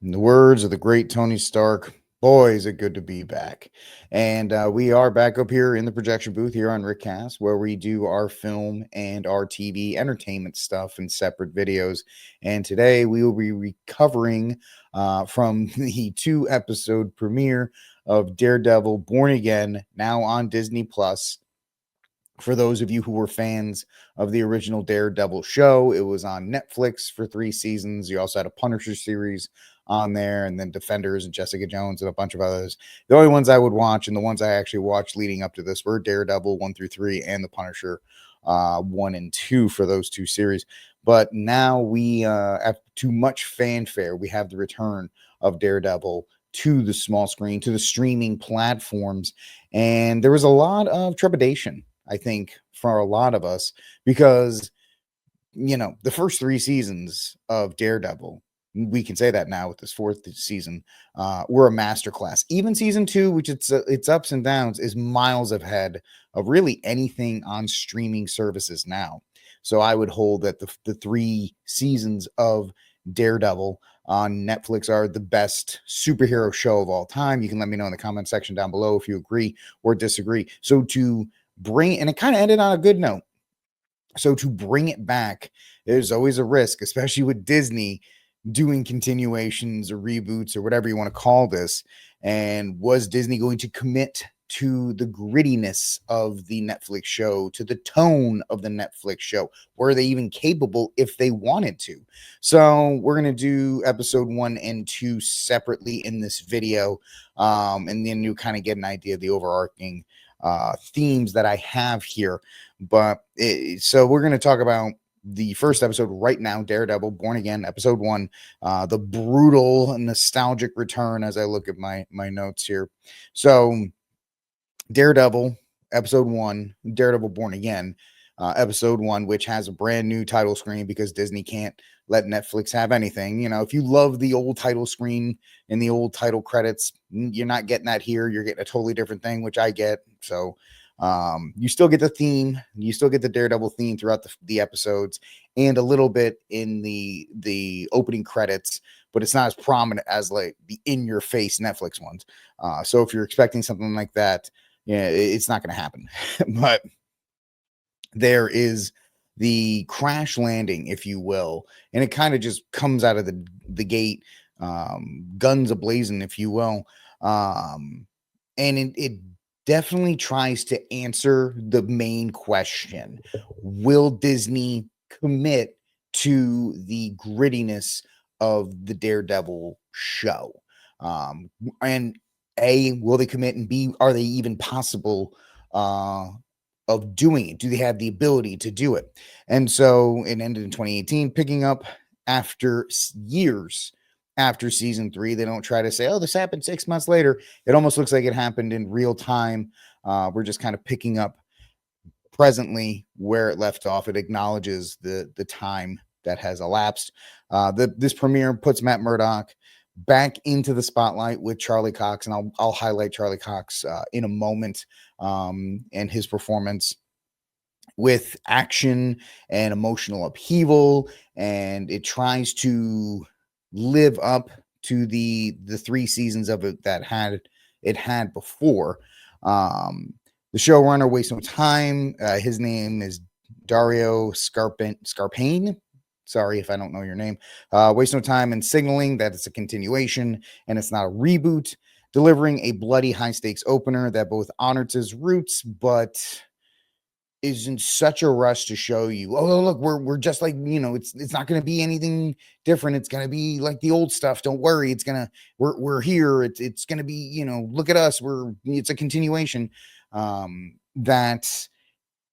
In the words of the great Tony Stark, boy, is it good to be back. And we are back up here in the projection booth here on Rickcast, where we do our film and our TV entertainment stuff in separate videos. And today we will be recovering from the 2 episode premiere of Daredevil Born Again, now on Disney Plus. For those of you who were fans of the original Daredevil show, it was on Netflix for 3 seasons. You also had a Punisher series on there, and then Defenders and Jessica Jones and a bunch of others. The only ones I would watch, and the ones I actually watched leading up to this, were Daredevil 1 through 3 and the Punisher 1 and 2 for those 2 series. But now we, after too much fanfare, we have the return of Daredevil to the small screen, to the streaming platforms, and there was a lot of trepidation, I think, for a lot of us, because the first 3 seasons of Daredevil, we can say that now with this 4th season, were a masterclass. Even season 2, which its ups and downs, is miles ahead of really anything on streaming services now. So I would hold that the 3 seasons of Daredevil on Netflix are the best superhero show of all time. You can let me know in the comment section down below if you agree or disagree. So to bring, and it kind of ended on a good note. So to bring it back, there's always a risk, especially with Disney doing continuations or reboots or whatever you want to call this. And was Disney going to commit to the grittiness of the Netflix show, to the tone of the Netflix show? Were they even capable if they wanted to? So we're going to do episode 1 and 2 separately in this video. And then you kind of get an idea of the overarching themes that I have here. So we're going to talk about the first episode right now, Daredevil Born Again, episode 1, the brutal nostalgic return, as I look at my notes here. So Daredevil episode 1, Daredevil Born Again, episode 1, which has a brand new title screen because Disney can't let Netflix have anything. If you love the old title screen and the old title credits, you're not getting that here. You're getting a totally different thing, which I get. So you still get the theme, you still get the Daredevil theme throughout the episodes, and a little bit in the opening credits, but it's not as prominent as like the in your face Netflix ones. So if you're expecting something like that, yeah, it's not going to happen. But there is the crash landing, if you will, and it kind of just comes out of the gate, guns ablazing, if you will. And it definitely tries to answer the main question: will Disney commit to the grittiness of the Daredevil show? And A, will they commit? And B, are they even possible of doing it? Do they have the ability to do it? And so it ended in 2018, picking up after years after season 3. They don't try to say, oh, this happened 6 months later. It almost looks like it happened in real time. We're just kind of picking up presently where it left off. It acknowledges the time that has elapsed. This premiere puts Matt Murdock back into the spotlight with Charlie Cox, and I'll highlight Charlie Cox in a moment, and his performance with action and emotional upheaval, and it tries to live up to the 3 seasons of it that had before. The showrunner wastes no time. His name is Dario Scarpane. Sorry if I don't know your name. Waste no time in signaling that it's a continuation and it's not a reboot, delivering a bloody high stakes opener that both honors his roots but is in such a rush to show you, oh look, we're just like, it's not going to be anything different. It's going to be like the old stuff. Don't worry. We're here. It's going to be, look at us. It's a continuation. That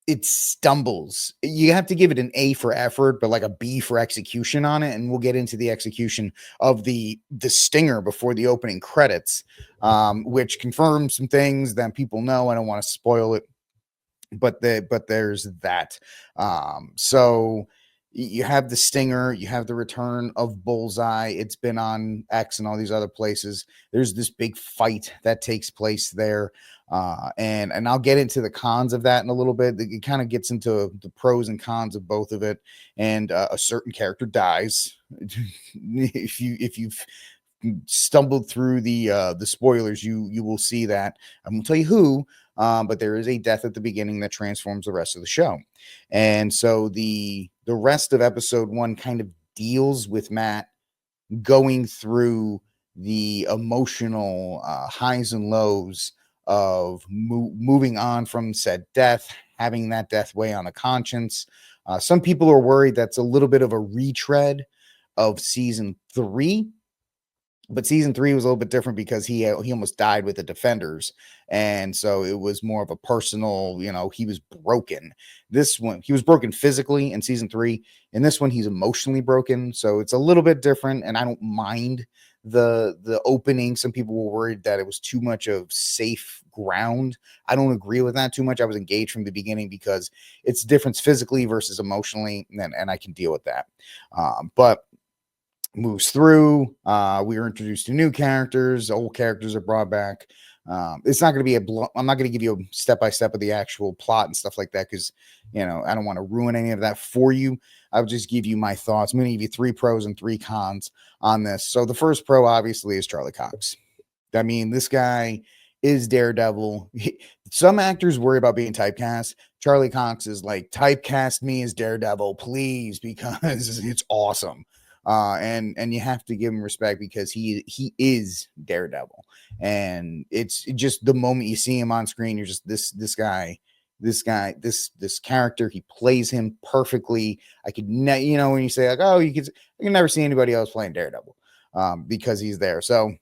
it stumbles. You have to give it an A for effort, but like a B for execution on it. And we'll get into the execution of the stinger before the opening credits, which confirms some things that people know. I don't want to spoil it, but there's that. So you have the stinger, you have the return of Bullseye. It's been on X and all these other places. There's this big fight that takes place there. And I'll get into the cons of that in a little bit. It kind of gets into the pros and cons of both of it. And a certain character dies. if you've stumbled through the spoilers, you will see that I won't tell you who, but there is a death at the beginning that transforms the rest of the show. And so the rest of episode 1 kind of deals with Matt going through the emotional highs and lows of moving on from said death, having that death weigh on the conscience. Some people are worried that's a little bit of a retread of season 3, but season 3 was a little bit different because he almost died with the Defenders, and so it was more of a personal, he was broken. This one, he was broken physically in season 3. In this one, he's emotionally broken, so it's a little bit different, and I don't mind the opening. Some people were worried that it was too much of safe ground. I don't agree with that too much. I was engaged from the beginning because it's difference physically versus emotionally, and I can deal with that. But moves through. We are introduced to new characters. Old characters are brought back. It's not going to be I'm not going to give you a step by step of the actual plot and stuff like that because, I don't want to ruin any of that for you. I'll just give you my thoughts. I'm going to give you 3 pros and 3 cons on this. So the first pro, obviously, is Charlie Cox. I mean, this guy is Daredevil. Some actors worry about being typecast. Charlie Cox is like, typecast me as Daredevil, please, because it's awesome. And you have to give him respect because he is Daredevil, and it's just the moment you see him on screen, you're just this character. He plays him perfectly. I could when you say like, oh, you can never see anybody else playing Daredevil, because he's there. So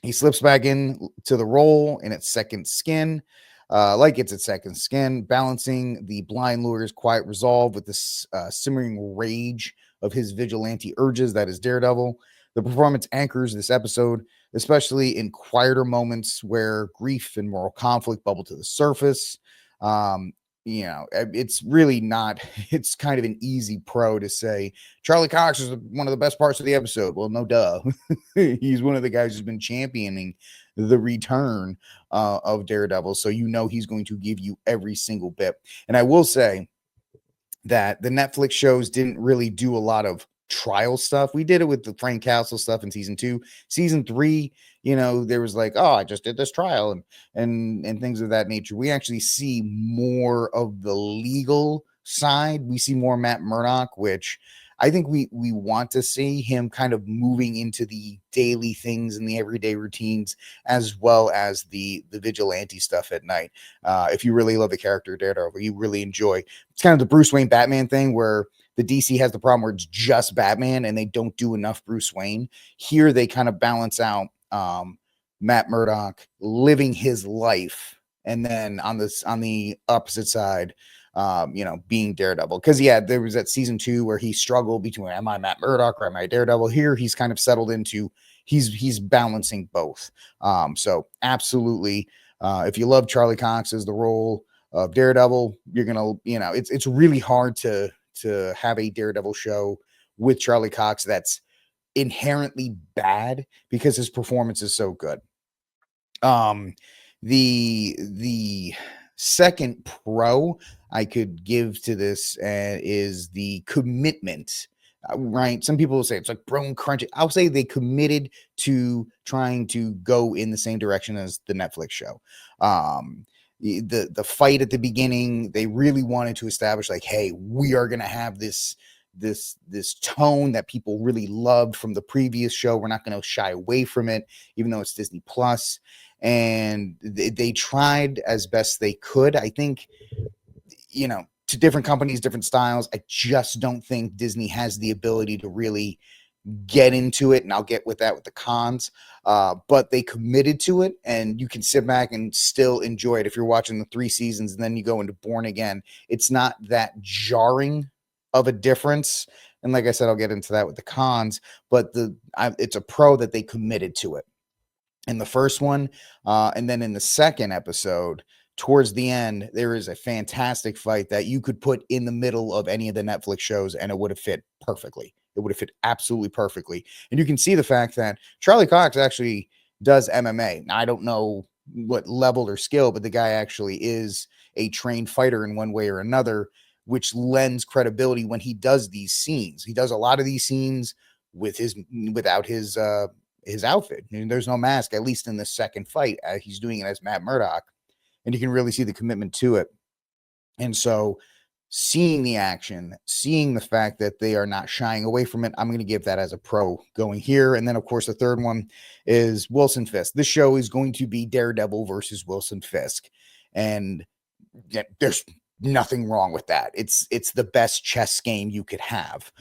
he slips back in to the role in its second skin, it's its second skin, balancing the blind lures quiet resolve with this simmering rage of his vigilante urges. That is Daredevil. The performance anchors this episode, especially in quieter moments where grief and moral conflict bubble to the surface. It's really not, it's kind of an easy pro to say Charlie Cox is one of the best parts of the episode. Well, no duh. He's one of the guys who's been championing the return of Daredevil. So he's going to give you every single bit. And I will say that the Netflix shows didn't really do a lot of trial stuff. We did it with the Frank Castle stuff in season 2. Season 3, there was like, oh, I just did this trial and things of that nature. We actually see more of the legal side. We see more Matt Murdock, which I think we want to see him kind of moving into the daily things and the everyday routines, as well as the vigilante stuff at night. If you really love the character Daredevil, you really enjoy. It's kind of the Bruce Wayne Batman thing where the DC has the problem where it's just Batman and they don't do enough Bruce Wayne. Here they kind of balance out Matt Murdock living his life, and then on the opposite side, being Daredevil. Because there was that season 2 where he struggled between, am I Matt Murdock or am I Daredevil? Here he's kind of settled into he's balancing both. So absolutely, if you love Charlie Cox as the role of Daredevil, you're gonna, it's really hard to have a Daredevil show with Charlie Cox that's inherently bad because his performance is so good. The second pro I could give to this is the commitment. Right, some people will say it's like bone crunching. I'll say they committed to trying to go in the same direction as the Netflix show. The fight at the beginning, they really wanted to establish like, hey, we are gonna have this tone that people really loved from the previous show. We're not going to shy away from it, even though it's Disney Plus. And they tried as best they could. I think, to different companies, different styles. I just don't think Disney has the ability to really get into it, and I'll get with that with the cons. But they committed to it, and you can sit back and still enjoy it. If you're watching the 3 seasons and then you go into Born Again, it's not that jarring of a difference. And like I said, I'll get into that with the cons, but it's a pro that they committed to it in the first one. And then in the second episode, towards the end, there is a fantastic fight that you could put in the middle of any of the Netflix shows and it would have fit perfectly. It would have fit absolutely perfectly. And you can see the fact that Charlie Cox actually does MMA. Now, I don't know what level or skill, but the guy actually is a trained fighter in one way or another, which lends credibility when he does these scenes. He does a lot of these scenes without his his outfit. And there's no mask, at least in the second fight. He's doing it as Matt Murdock, and you can really see the commitment to it. And so, seeing the action, seeing the fact that they are not shying away from it, I'm going to give that as a pro going here. And then, of course, the third one is Wilson Fisk. This show is going to be Daredevil versus Wilson Fisk. And yeah, there's nothing wrong with that. It's the best chess game you could have.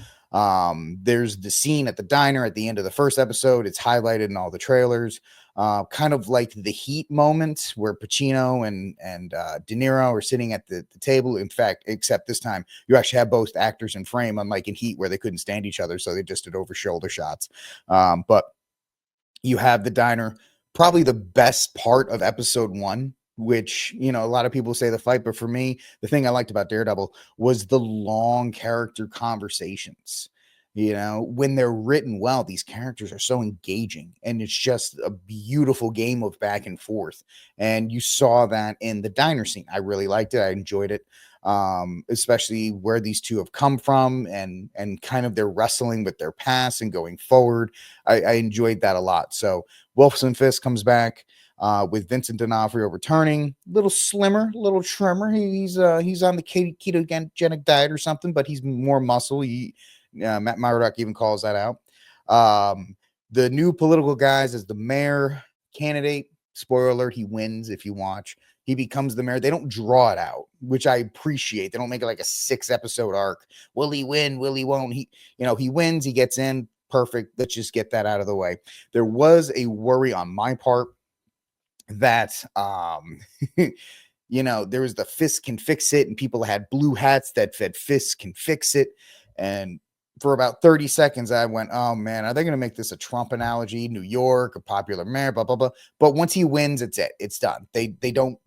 There's the scene at the diner at the end of the first episode. It's highlighted in all the trailers. Kind of like the Heat moment where Pacino and De Niro are sitting at the table. In fact, except this time you actually have both actors in frame, unlike in Heat where they couldn't stand each other, so they just did over shoulder shots. But you have the diner, probably the best part of episode 1, which, a lot of people say the fight, but for me, the thing I liked about Daredevil was the long character conversations. When they're written well, these characters are so engaging, and it's just a beautiful game of back and forth. And you saw that in the diner scene. I really liked it. I enjoyed it. Especially where these two have come from, and kind of their wrestling with their past and going forward. I enjoyed that a lot. So Wilson Fisk comes back with Vincent D'Onofrio returning, a little slimmer, a little trimmer. He's on the ketogenic diet or something, but he's more muscle. Matt Murdock even calls that out. The new political guys as the mayor candidate. Spoiler alert, he wins if you watch. He becomes the mayor. They don't draw it out, which I appreciate. They don't make it like a 6-episode arc. Will he win? Will he won't? He wins. He gets in. Perfect. Let's just get that out of the way. There was a worry on my part that, there was the Fisk can fix it, and people had blue hats that said Fisk can fix it. And for about 30 seconds, I went, oh man, are they going to make this a Trump analogy? New York, a popular mayor, blah, blah, blah. But once he wins, it's it. It's done. They don't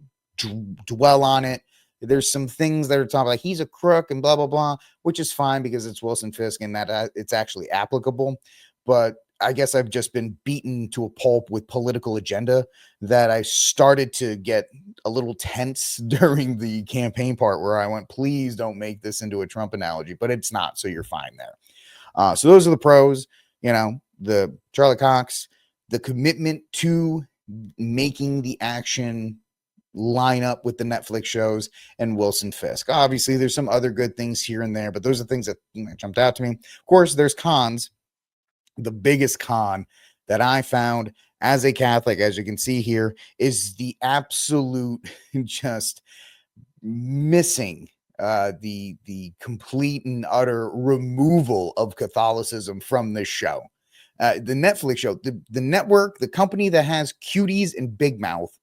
dwell on it. There's some things that are talking like he's a crook and blah, blah, blah, which is fine because it's Wilson Fisk and that it's actually applicable. But I guess I've just been beaten to a pulp with political agenda that I started to get a little tense during the campaign part where I went, please don't make this into a Trump analogy, but it's not. So you're fine there. So those are the pros, the Charlie Cox, the commitment to making the action line up with the Netflix shows, and Wilson Fisk. Obviously, there's some other good things here and there, but those are things that jumped out to me. Of course, there's cons. The biggest con that I found as a Catholic, as you can see here, is the absolute just missing the complete and utter removal of Catholicism from this show. The Netflix show, the network, the company that has cuties and Big Mouth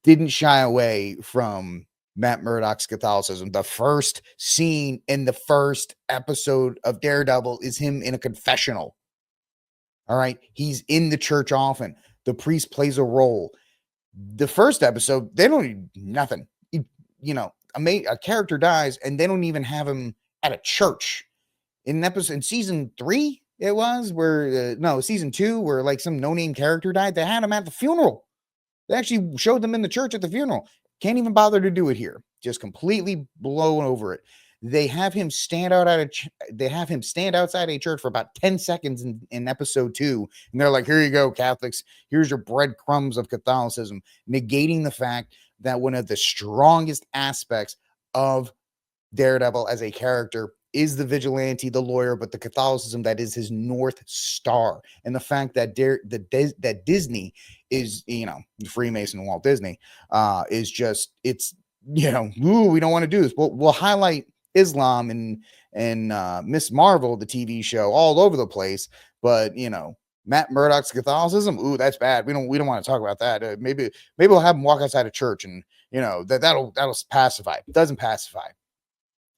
didn't shy away from Matt Murdock's Catholicism. The first scene in the first episode of Daredevil is him in a confessional. All right. He's in the church often. The priest plays a role. The first episode, they don't need nothing. A character dies and they don't even have him at a church. In season 3, it was where, season 2, where like some no-name character died. They had him at the funeral. They actually showed them in the church at the funeral. Can't even bother to do it here. Just completely blown over it. They have him stand outside a church for about 10 seconds in episode 2. And they're like, here you go, Catholics. Here's your breadcrumbs of Catholicism, negating the fact that one of the strongest aspects of Daredevil as a character is the vigilante, the lawyer, but the Catholicism that is his North Star. And the fact that that Disney is, Freemason Walt Disney, is just, it's, we don't want to do this. We'll highlight Islam and Miss Marvel, the TV show, all over the place. But, Matt Murdock's Catholicism, that's bad. We don't want to talk about that. Maybe we'll have him walk outside a church and, that'll pacify. It doesn't pacify.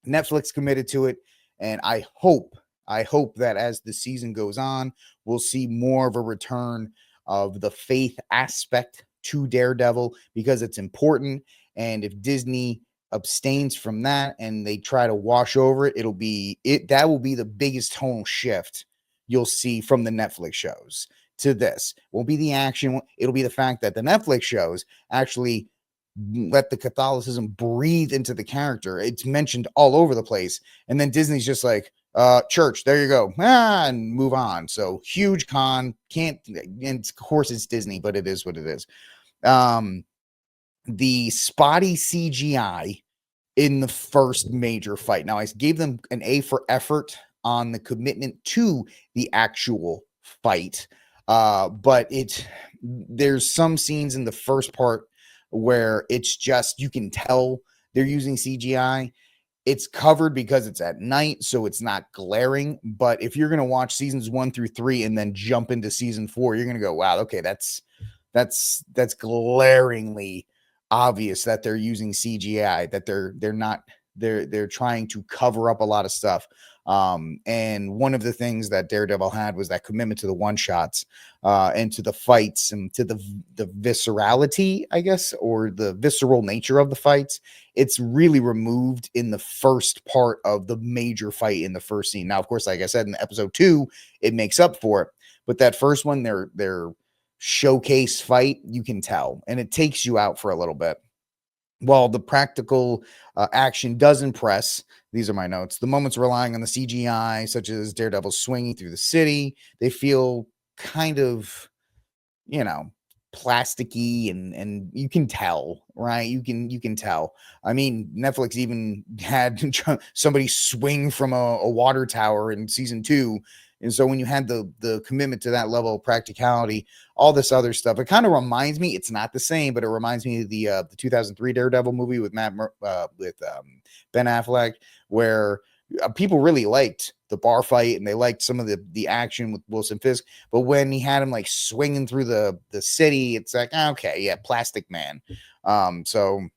Netflix committed to it, and I hope that as the season goes on, we'll see more of a return of the faith aspect to Daredevil, because it's important. And if Disney abstains from that and they try to wash over it, that will be the biggest tonal shift you'll see from the Netflix shows to this. Won't be the action, it'll be the fact that the Netflix shows actually let the Catholicism breathe into the character. It's mentioned all over the place. And then Disney's just like, church, there you go, and move on. So huge con, can't, and of course it's Disney, but it is what it is. The spotty CGI in the first major fight. Now, I gave them an A for effort on the commitment to the actual fight. But there's some scenes in the first part where it's just, you can tell they're using CGI. It's covered because it's at night, so it's not glaring. But if you're going to watch seasons 1 through 3 and then jump into season 4, you're going to go, wow, okay, that's glaringly obvious that they're using CGI, that they're not, they're trying to cover up a lot of stuff. And one of the things that Daredevil had was that commitment to the one shots, and to the fights, and to the viscerality, I guess, or the visceral nature of the fights. It's really removed in the first part of the major fight in the first scene. Now, of course, like I said, in episode 2, it makes up for it. But that first one, they're showcase fight, you can tell, and it takes you out for a little bit. While the practical action does impress, these are my notes. The moments relying on the CGI, such as Daredevil swinging through the city, they feel kind of, you know, plasticky, and you can tell, right? You can tell. I mean, Netflix even had somebody swing from a water tower in season 2. And so when you had the commitment to that level of practicality, all this other stuff, it kind of reminds me, it's not the same, but it reminds me of the 2003 Daredevil movie with Ben Affleck, where people really liked the bar fight, and they liked some of the action with Wilson Fisk. But when he had him like swinging through the city, it's like, okay, yeah, Plastic Man. So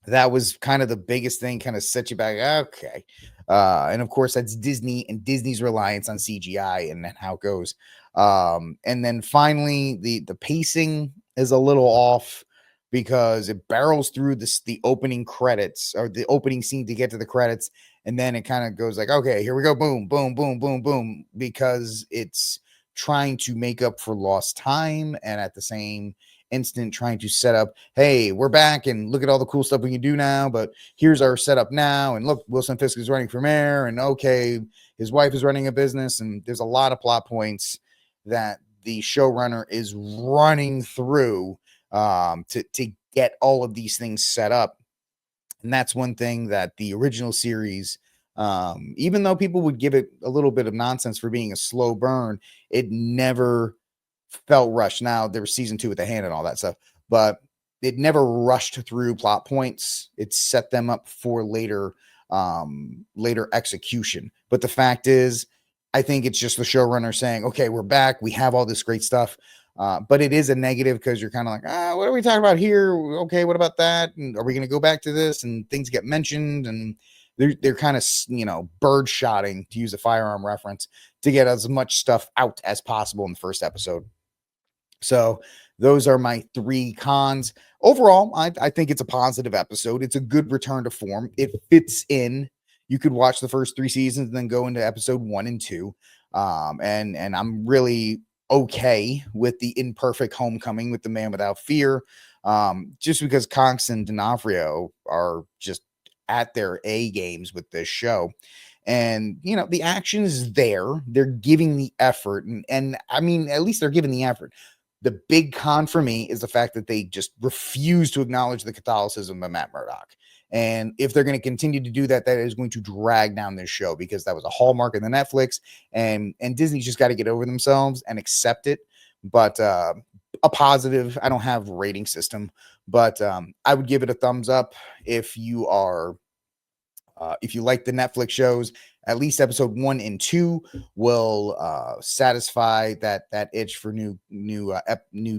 that was kind of the biggest thing, kind of set you back. Okay. And of course, that's Disney and Disney's reliance on CGI and how it goes. And then finally, the pacing is a little off because it barrels through the opening credits, or the opening scene, to get to the credits, and then it kind of goes like, okay, here we go, boom, boom, boom, boom, boom, because it's trying to make up for lost time, and at the same instant trying to set up, hey, we're back, and look at all the cool stuff we can do now, but here's our setup now, and look, Wilson Fisk is running for mayor, and okay, his wife is running a business, and there's a lot of plot points that the showrunner is running through, to get all of these things set up. And that's one thing that the original series, even though people would give it a little bit of nonsense for being a slow burn, it never felt rushed. Now, there was season 2 with the hand and all that stuff, but it never rushed through plot points. It set them up for later execution. But the fact is, I think it's just the showrunner saying, okay, we're back, we have all this great stuff. But it is a negative, because you're kind of like, what are we talking about here? Okay, what about that? And are we going to go back to this? And things get mentioned, and they're kind of, bird shotting, to use a firearm reference, to get as much stuff out as possible in the first episode. So those are my 3 cons. Overall, I think it's a positive episode. It's a good return to form. It fits in. You could watch the first 3 seasons and then go into episode 1 and 2. And I'm really okay with the imperfect homecoming with the Man Without Fear. Just because Cox and D'Onofrio are just at their A games with this show. And the action is there. They're giving the effort, and I mean, at least they're giving the effort. The big con for me is the fact that they just refuse to acknowledge the Catholicism of Matt Murdock. And if they're going to continue to do that, that is going to drag down this show, because that was a hallmark of the Netflix, and Disney's just got to get over themselves and accept it. But a positive, I don't have a rating system, but I would give it a thumbs up if you are if you like the Netflix shows. At least episode 1 and 2 will satisfy that itch for new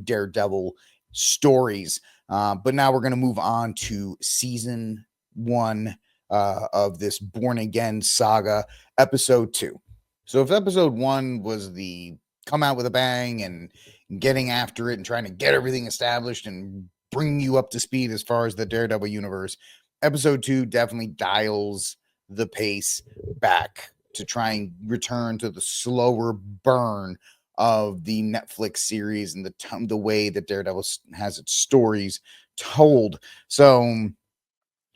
Daredevil stories. But now we're going to move on to season 1 of this Born Again saga, episode 2. So if episode 1 was the come out with a bang and getting after it and trying to get everything established and bring you up to speed as far as the Daredevil universe, episode 2 definitely dials the pace back to try and return to the slower burn of the Netflix series and the way that Daredevil has its stories told. So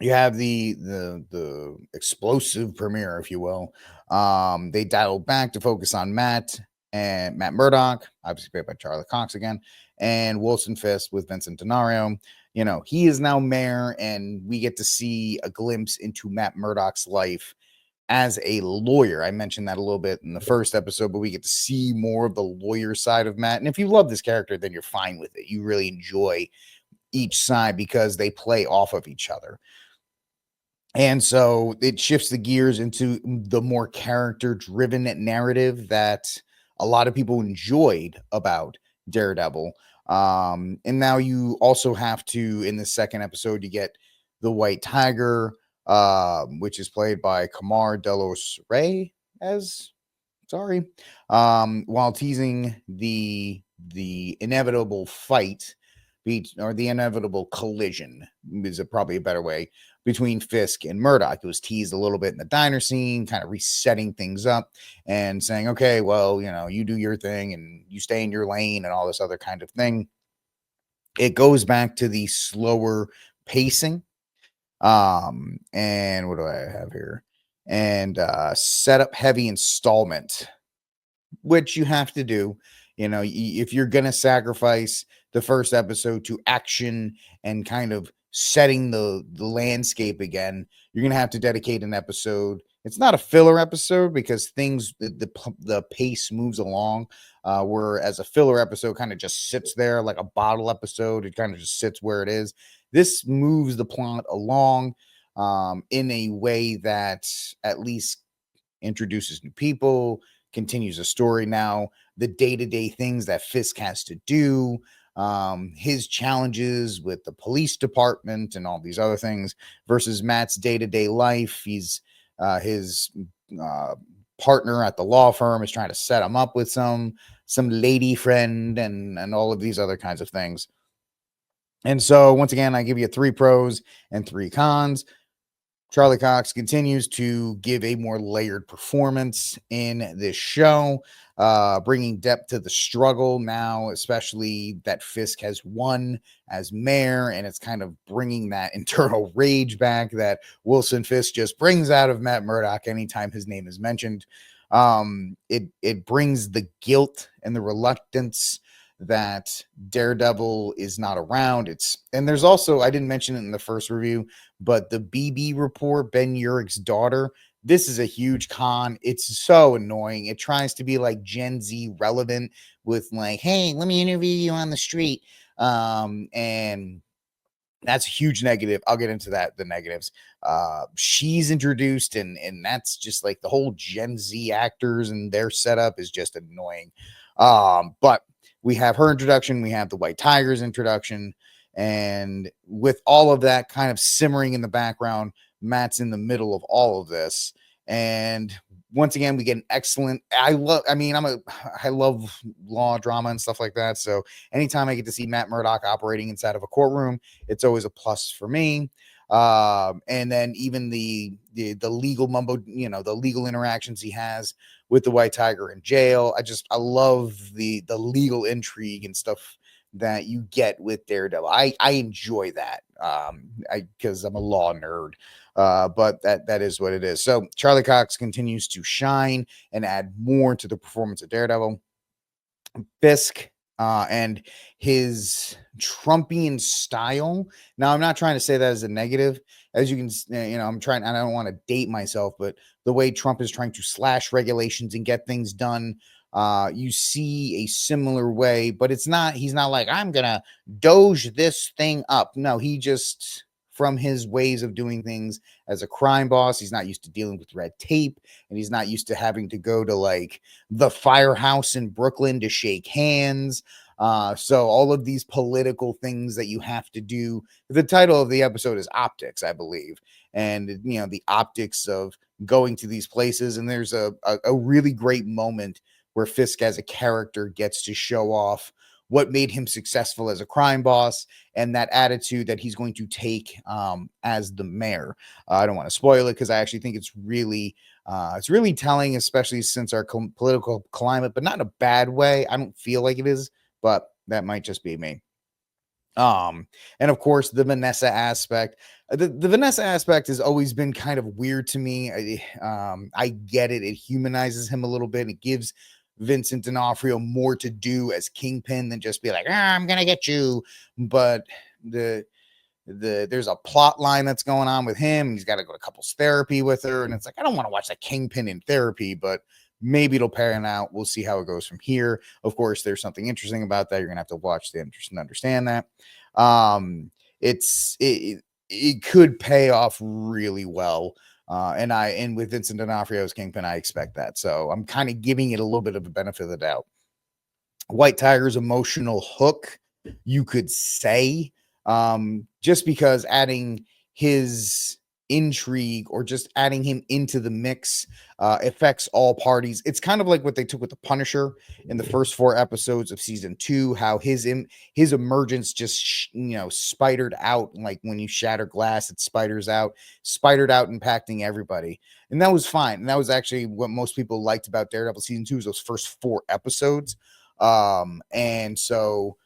you have the explosive premiere, if you will. They dialed back to focus on Matt Murdock, obviously played by Charlie Cox again, and Wilson Fisk with Vincent D'Onofrio. You know, he is now mayor, and we get to see a glimpse into Matt Murdock's life as a lawyer. I mentioned that a little bit in the first episode, but we get to see more of the lawyer side of Matt. And if you love this character, then you're fine with it. You really enjoy each side because they play off of each other. And so it shifts the gears into the more character driven narrative that a lot of people enjoyed about Daredevil. And now you also have to, in the second episode, you get the White Tiger, which is played by Kamar Delos Rey as sorry, while teasing the inevitable fight or the inevitable collision is probably a better way between Fisk and Murdoch. It was teased a little bit in the diner scene, kind of resetting things up and saying, okay, well, you know, you do your thing and you stay in your lane and all this other kind of thing. It goes back to the slower pacing. And what do I have here? And setup heavy installment, which you have to do. You know, if you're going to sacrifice the first episode to action and kind of setting the landscape again, you're going to have to dedicate an episode. It's not a filler episode because the pace moves along, whereas a filler episode kind of just sits there like a bottle episode. It kind of just sits where it is. This moves the plot along in a way that at least introduces new people, continues a story. Now the day-to-day things that Fisk has to do, his challenges with the police department and all these other things versus Matt's day-to-day life. He's his partner at the law firm is trying to set him up with some lady friend and all of these other kinds of things. And so once again, I give you 3 pros and 3 cons. Charlie Cox continues to give a more layered performance in this show, bringing depth to the struggle now, especially that Fisk has won as mayor, and it's kind of bringing that internal rage back that Wilson Fisk just brings out of Matt Murdock anytime his name is mentioned. It brings the guilt and the reluctance that Daredevil is not around. And there's also, I didn't mention it in the first review, but the BB report, Ben Urich's daughter, this is a huge con. It's so annoying. It tries to be like Gen Z relevant with like, hey, let me interview you on the street. And that's a huge negative. I'll get into that, the negatives. She's introduced, and that's just like the whole Gen Z actors and their setup is just annoying. But we have her introduction, we have the White Tiger's introduction, and with all of that kind of simmering in the background, Matt's in the middle of all of this. And once again, we get an excellent. I love law drama and stuff like that. So anytime I get to see Matt Murdock operating inside of a courtroom, it's always a plus for me. And then even the legal mumbo, the legal interactions he has with the White Tiger in jail. I love the legal intrigue and stuff that you get with Daredevil. I enjoy that. Because I'm a law nerd. But that is what it is. So Charlie Cox continues to shine and add more to the performance of Daredevil. Fisk and his Trumpian style. Now, I'm not trying to say that as a negative. As you can, I don't want to date myself, but the way Trump is trying to slash regulations and get things done, you see a similar way, but he's not like, I'm going to doge this thing up. No, he just, from his ways of doing things as a crime boss, he's not used to dealing with red tape, and he's not used to having to go to like the firehouse in Brooklyn to shake hands. So all of these political things that you have to do. The title of the episode is Optics, I believe. And, the optics of going to these places. And there's a really great moment where Fisk as a character gets to show off what made him successful as a crime boss and that attitude that he's going to take as the mayor. I don't want to spoil it because I actually think it's really telling, especially since our political climate, but not in a bad way. I don't feel like it is, but that might just be me. Um, and of course, the Vanessa aspect. The Vanessa aspect has always been kind of weird to me. I get it; it humanizes him a little bit. It gives Vincent D'Onofrio more to do as Kingpin than just be like, I'm gonna get you. But the there's a plot line that's going on with him. He's got to go to couples therapy with her, and it's like I don't want to watch that Kingpin in therapy, but maybe it'll pan out. We'll see how it goes from here. Of course, there's something interesting about that. You're gonna have to watch the interest and understand that. It could pay off really well. And with Vincent D'Onofrio's Kingpin, I expect that. So I'm kind of giving it a little bit of a benefit of the doubt. White Tiger's emotional hook, you could say, just because adding his intrigue or just adding him into the mix affects all parties. It's kind of like what they took with the Punisher in the first 4 episodes of season 2, how his emergence just spidered out, like when you shatter glass, it spidered out, impacting everybody. And that was fine. And that was actually what most people liked about Daredevil season 2, is those first 4 episodes. And so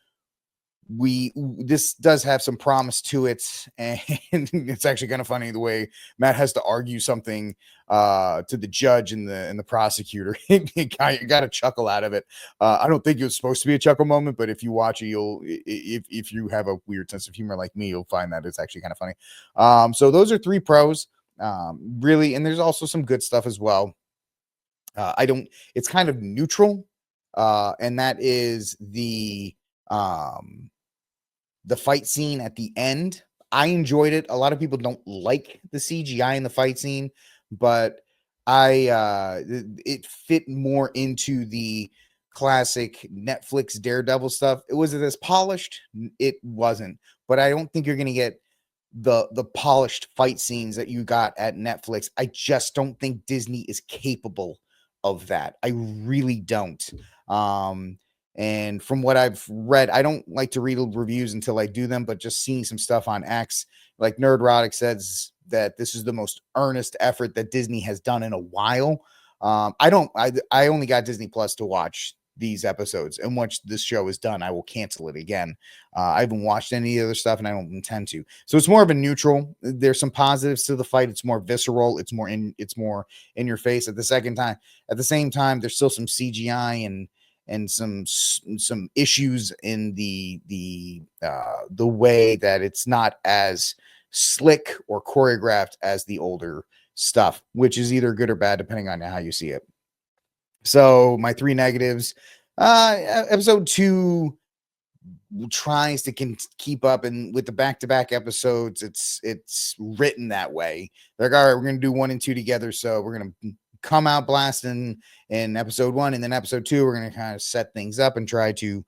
this does have some promise to it, and it's actually kind of funny the way Matt has to argue something to the judge and the prosecutor. You got a chuckle out of it. I don't think it was supposed to be a chuckle moment, but if you watch it, you'll if you have a weird sense of humor like me, you'll find that it's actually kind of funny. So those are 3 pros, really, and there's also some good stuff as well. I don't It's kind of neutral, and that is the fight scene at the end. I enjoyed it. A lot of people don't like the CGI in the fight scene, but it fit more into the classic Netflix Daredevil stuff. It wasn't as polished. It wasn't, but I don't think you're gonna get the polished fight scenes that you got at Netflix. I just don't think Disney is capable of that. I really don't. Um, and from what I've read, I don't like to read reviews until I do them, but just seeing some stuff on X, like Nerdrotic says that this is the most earnest effort that Disney has done in a while. I only got Disney Plus to watch these episodes, and once this show is done, I will cancel it again. I haven't watched any other stuff, and I don't intend to. So it's more of a neutral. There's some positives to the fight. It's more visceral. It's more in your face. At the same time, there's still some CGI and some issues in the way that it's not as slick or choreographed as the older stuff, which is either good or bad depending on how you see it. So my 3 negatives. Episode 2 tries to keep up, and with the back-to-back episodes, it's written that way. They're like, all right, we're gonna do 1 and 2 together, so we're gonna come out blasting in episode 1, and then episode 2 we're gonna kind of set things up and try to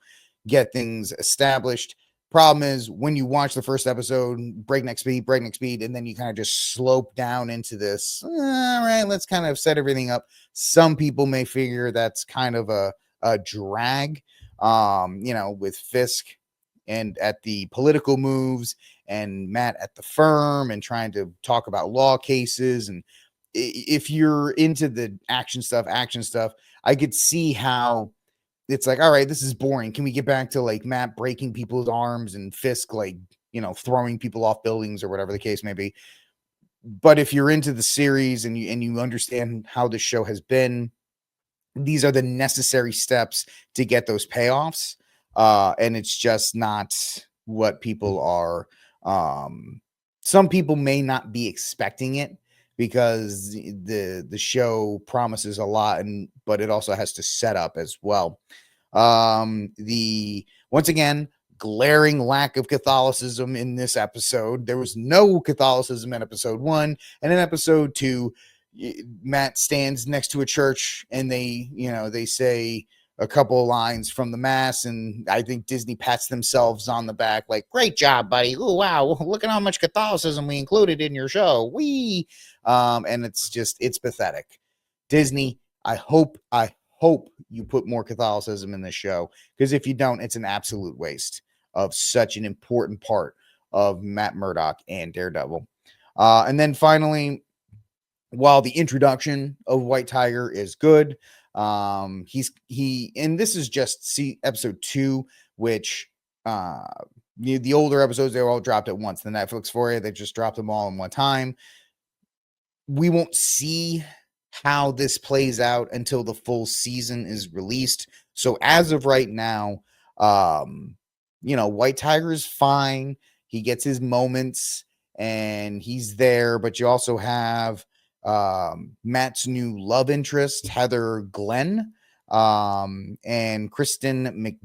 get things established. Problem is, when you watch the first episode, breakneck speed, and then you kind of just slope down into this, all right, let's kind of set everything up. Some people may figure that's kind of a drag, with Fisk and at the political moves, and Matt at the firm and trying to talk about law cases. And if you're into the action stuff, I could see how it's like, all right, this is boring. Can we get back to like Matt breaking people's arms and Fisk, like, throwing people off buildings or whatever the case may be. But if you're into the series and you understand how this show has been, these are the necessary steps to get those payoffs. And it's just not what people are. Some people may not be expecting it because the show promises a lot, but it also has to set up as well. The Once again, glaring lack of Catholicism in this episode. There was no Catholicism in episode 1, and in episode 2, Matt stands next to a church and they say a couple of lines from the mass, and I think Disney pats themselves on the back like, great job, buddy. Oh, wow, look at how much Catholicism we included in your show. And it's pathetic. Disney, I hope you put more Catholicism in this show, because if you don't, it's an absolute waste of such an important part of Matt Murdock and Daredevil. And then finally, while the introduction of White Tiger is good, and this is just episode 2, which the older episodes, they were all dropped at once. The Netflix for you, they just dropped them all in one time. We won't see how this plays out until the full season is released. So as of right now, White Tiger is fine. He gets his moments and he's there, but you also have Matt's new love interest, Heather Glenn, and Kristen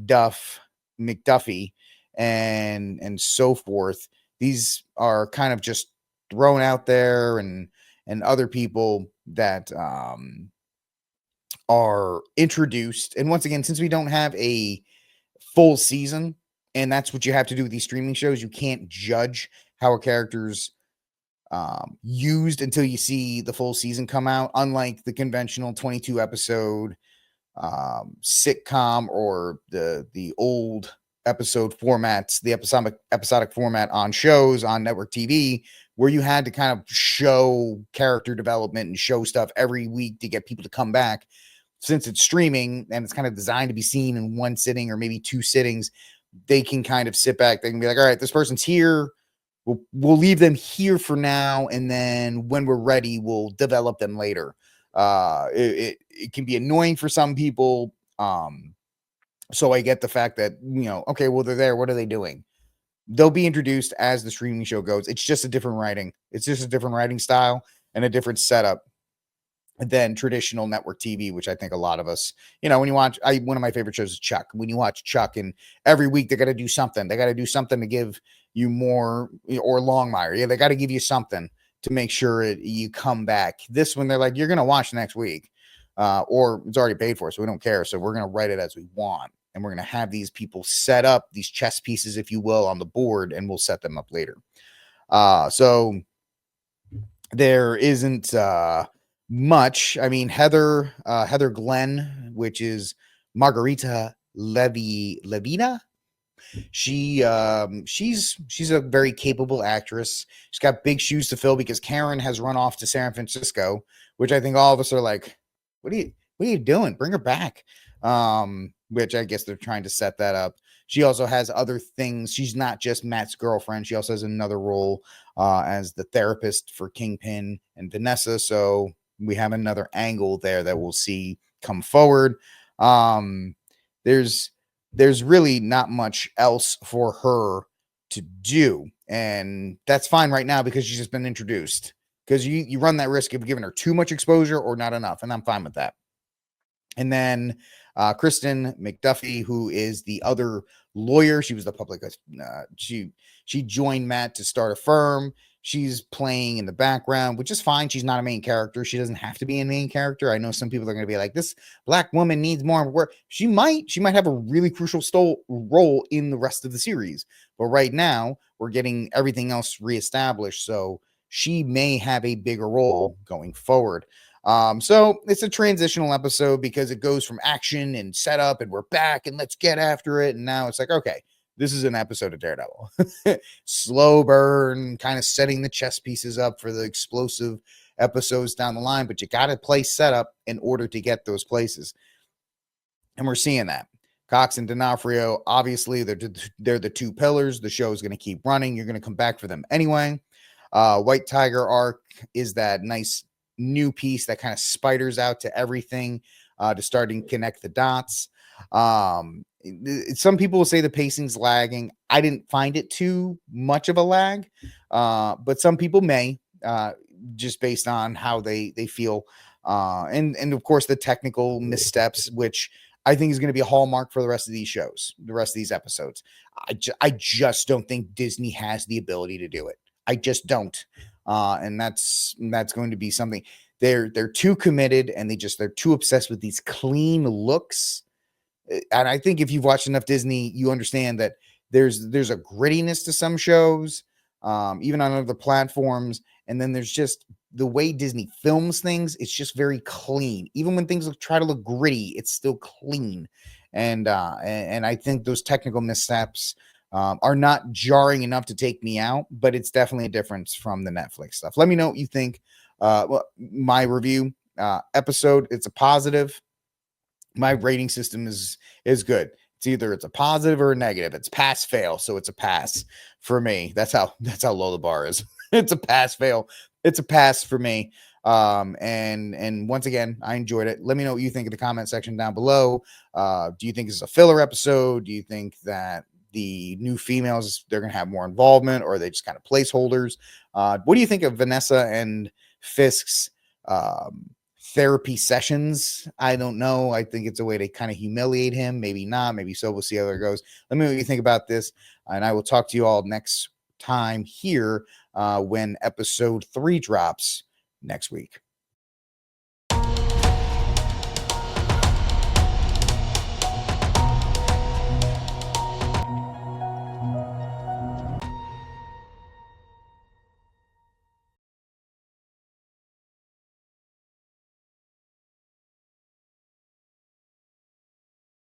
McDuffie, and so forth. These are kind of just thrown out there, and other people that are introduced. And once again, since we don't have a full season, and that's what you have to do with these streaming shows, you can't judge how a character's used until you see the full season come out, unlike the conventional 22 episode sitcom or the old episode formats, the episodic format on shows on network TV, where you had to kind of show character development and show stuff every week to get people to come back. Since it's streaming and it's kind of designed to be seen in one sitting or maybe two sittings, they can kind of sit back. They can be like, all right, this person's here. We'll leave them here for now, and then when we're ready, we'll develop them later. It can be annoying for some people. So I get the fact that, okay, well, they're there. What are they doing? They'll be introduced as the streaming show goes. It's just a different writing. It's just a different writing style and a different setup than traditional network TV, which I think a lot of us, when you watch, one of my favorite shows is Chuck. When you watch Chuck, and every week they got to do something. They got to do something to give you more, or Longmire. Yeah, they got to give you something to make sure you come back. This one, they're like, you're going to watch next week, or it's already paid for, so we don't care. So we're going to write it as we want. And we're going to have these people set up, these chess pieces, if you will, on the board, and we'll set them up later. So there isn't much. I mean, Heather Glenn, which is Margarita Levina. She's a very capable actress. She's got big shoes to fill because Karen has run off to San Francisco, which I think all of us are like, what are you doing? Bring her back. Which I guess they're trying to set that up. She also has other things. She's not just Matt's girlfriend. She also has another role as the therapist for Kingpin and Vanessa. So we have another angle there that we'll see come forward. There's really not much else for her to do, and that's fine right now because she's just been introduced. Because you run that risk of giving her too much exposure or not enough, and I'm fine with that. And then Kristen McDuffie, who is the other lawyer. She was the public. She joined Matt to start a firm. She's playing in the background, which is fine. She's not a main character. She doesn't have to be a main character. I know some people are going to be like, this black woman needs more work. She might have a really crucial role in the rest of the series. But right now, we're getting everything else reestablished. So she may have a bigger role going forward. So it's a transitional episode because it goes from action and setup and we're back and let's get after it. And now it's like, okay, this is an episode of Daredevil. Slow burn, kind of setting the chess pieces up for the explosive episodes down the line, but you got to play setup in order to get those places. And we're seeing that. Cox and D'Onofrio, obviously, they're the two pillars. The show is going to keep running. You're going to come back for them anyway. White Tiger arc is that nice new piece that kind of spiders out to everything to start and connect the dots. Some people will say the pacing's lagging. I didn't find it too much of a lag, but some people may, just based on how they feel. And of course, the technical missteps, which I think is going to be a hallmark for the rest of these shows, the rest of these episodes. I just don't think Disney has the ability to do it. I just don't. And that's going to be something. They're too committed, and they're too obsessed with these clean looks. And I think if you've watched enough Disney, you understand that there's a grittiness to some shows, even on other platforms. And then there's just the way Disney films things. It's just very clean. Even when things try to look gritty, it's still clean. And I think those technical missteps are not jarring enough to take me out, but it's definitely a difference from the Netflix stuff. Let me know what you think. My review episode, it's a positive. My rating system is good. It's a positive or a negative. It's pass fail, so it's a pass for me. That's how low the bar is. It's a pass fail. It's a pass for me. And once again, I enjoyed it. Let me know what you think in the comment section down below. Do you think this is a filler episode? Do you think that the new females, they're gonna have more involvement, or are they just kind of placeholders? What do you think of Vanessa and Fisk's therapy sessions? I don't know. I think it's a way to kind of humiliate him. Maybe not. Maybe so. We'll see how it goes. Let me know what you think about this, and I will talk to you all next time here when episode 3 drops next week.